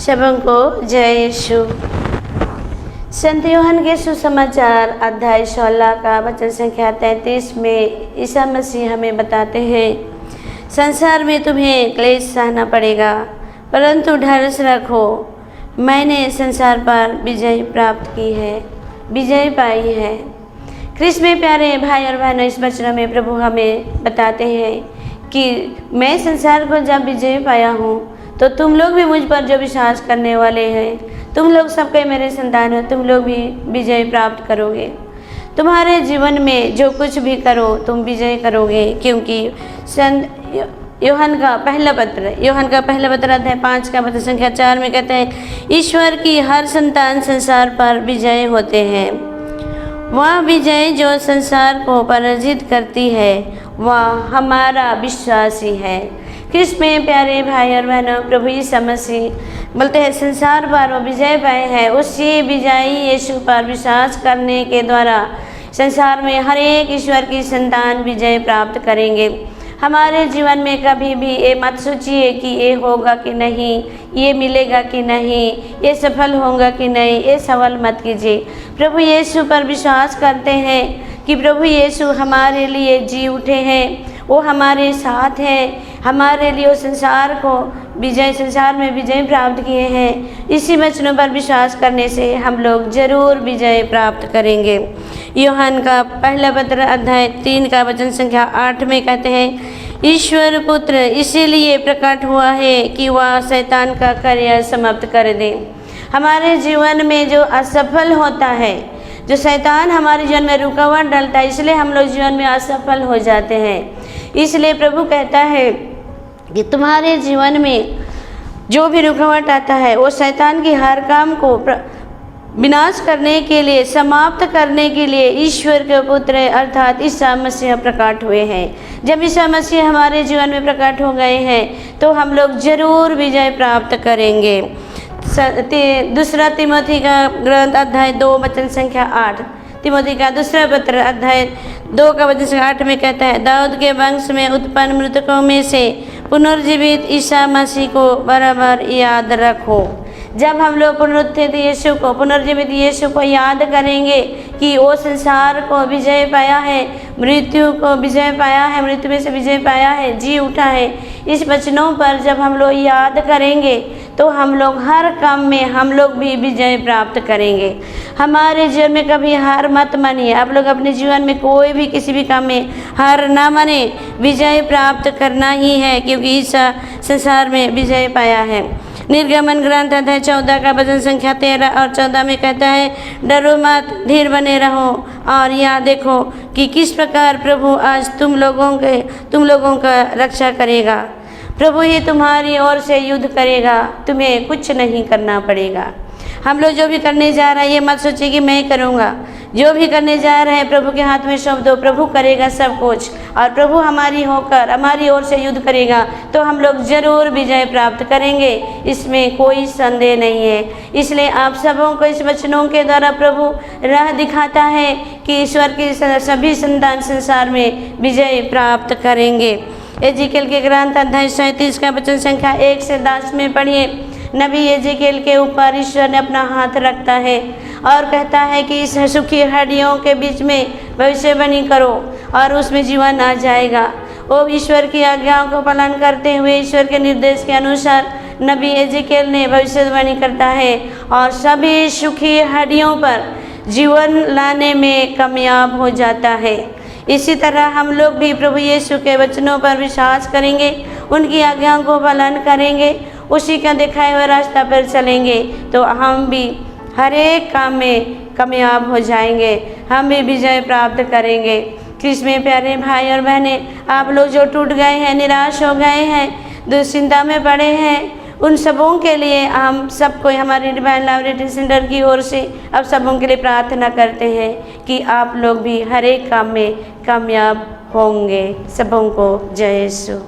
सबों को जय यीशु। संत यूहन्ना के सुसमाचार अध्याय 16 का वचन संख्या 33 में ईसा मसीह हमें बताते हैं, संसार में तुम्हें क्लेश सहना पड़ेगा, परंतु ढाढ़स रखो, मैंने संसार पर विजय प्राप्त की है, विजय पाई है। कृष्ण में प्यारे भाई और बहनों, इस वचन में प्रभु हमें बताते हैं कि मैं संसार को जब विजय पाया हूँ तो तुम लोग भी मुझ पर जो विश्वास करने वाले हैं, तुम लोग सबके मेरे संतान हो, तुम लोग भी विजय प्राप्त करोगे। तुम्हारे जीवन में जो कुछ भी करो तुम विजय करोगे, क्योंकि संत यूहन्ना का पहला पत्र अध्याय 5 का वचन संख्या 4 में कहते हैं, ईश्वर की हर संतान संसार पर विजय होते हैं। वह विजय जो संसार को पराजित करती है वह हमारा विश्वास ही है। कृष्ण में प्यारे भाई और बहनों, प्रभु यीशु मसीह बोलते हैं संसार पर वो विजय पाए हैं। उसी विजयी यीशु पर विश्वास करने के द्वारा संसार में हर एक ईश्वर की संतान विजय प्राप्त करेंगे। हमारे जीवन में कभी भी ये मत सोचिए कि ये होगा कि नहीं, ये मिलेगा कि नहीं, ये सफल होगा कि नहीं, ये सवाल मत कीजिए। प्रभु यीशु पर विश्वास करते हैं कि प्रभु यीशु हमारे लिए जी उठे हैं, वो हमारे साथ हैं, हमारे लिए संसार में विजय प्राप्त किए हैं। इसी वचनों पर विश्वास करने से हम लोग जरूर विजय प्राप्त करेंगे। यूहन्ना का पहला पत्र अध्याय 3 का वचन संख्या 8 में कहते हैं, ईश्वर पुत्र इसीलिए प्रकट हुआ है कि वह शैतान का कार्य समाप्त कर दे। हमारे जीवन में जो असफल होता है, जो शैतान हमारे जीवन में रुकावट डालता है, इसलिए हम लोग जीवन में असफल हो जाते हैं। इसलिए प्रभु कहता है कि तुम्हारे जीवन में जो भी रुकावट आता है वो शैतान की हर काम को विनाश करने के लिए, समाप्त करने के लिए ईश्वर के पुत्र अर्थात ईसा मसीह प्रकट हुए हैं। जब ईसा मसीह हमारे जीवन में प्रकट हो गए हैं तो हम लोग जरूर विजय प्राप्त करेंगे। दूसरा तिमोथी का ग्रंथ अध्याय 2 वचन संख्या 8, तिमोथी का दूसरा पत्र अध्याय 2 का वचन संख्या 8 में कहता है, दाऊद के वंश में उत्पन्न मृतकों में से पुनर्जीवित ईसा मसीह को बराबर याद रखो। जब हम लोग पुनर्जीवित यीशु को याद करेंगे कि वो संसार को विजय पाया है, मृत्यु को विजय पाया है, मृत्यु में से विजय पाया है, जी उठा है, इस वचनों पर जब हम लोग याद करेंगे तो हम लोग हर काम में हम लोग भी विजय प्राप्त करेंगे। हमारे जीवन में कभी हार मत मानिए। आप लोग अपने जीवन में कोई भी किसी भी काम में हार ना माने, विजय प्राप्त करना ही है, क्योंकि ईसा संसार में विजय पाया है। निर्गमन ग्रंथ अध्याय 14 का वचन संख्या 13 और 14 में कहता है, डरो मत, धीर बने रहो और यह देखो कि किस प्रकार प्रभु आज तुम लोगों का रक्षा करेगा। प्रभु ही तुम्हारी ओर से युद्ध करेगा, तुम्हें कुछ नहीं करना पड़ेगा। हम लोग जो भी करने जा रहे हैं ये मत सोचिए कि मैं करूँगा। जो भी करने जा रहे हैं प्रभु के हाथ में सौंप दो, प्रभु करेगा सब कुछ, और प्रभु हमारी ओर से युद्ध करेगा तो हम लोग जरूर विजय प्राप्त करेंगे, इसमें कोई संदेह नहीं है। इसलिए आप सबों को इस वचनों के द्वारा प्रभु राह दिखाता है कि ईश्वर की सभी संतान संसार में विजय प्राप्त करेंगे। एजिकेल के ग्रंथ अध्याय 37 का वचन संख्या 1 से 10 में पढ़िए। नबी एजिकेल के ऊपर ईश्वर ने अपना हाथ रखता है और कहता है कि इस सूखी हड्डियों के बीच में भविष्यवाणी करो और उसमें जीवन आ जाएगा। वो ईश्वर की आज्ञाओं को पालन करते हुए ईश्वर के निर्देश के अनुसार नबी एजिकेल ने भविष्यवाणी करता है और सभी सूखी हड्डियों पर जीवन लाने में कामयाब हो जाता है। इसी तरह हम लोग भी प्रभु यीशु के वचनों पर विश्वास करेंगे, उनकी आज्ञाओं को पालन करेंगे, उसी का दिखाए हुए रास्ता पर चलेंगे तो हम भी हर एक काम में कामयाब हो जाएंगे, हम भी विजय प्राप्त करेंगे। कृष्ण में प्यारे भाई और बहनें, आप लोग जो टूट गए हैं, निराश हो गए हैं, दुश्चिंता में पड़े हैं, उन सबों के लिए हम सबको हमारे डिवाइन लव रिट्रीट सेंटर की ओर से अब सबों के लिए प्रार्थना करते हैं कि आप लोग भी हर एक काम में कामयाब होंगे। सबों को जय यीशु।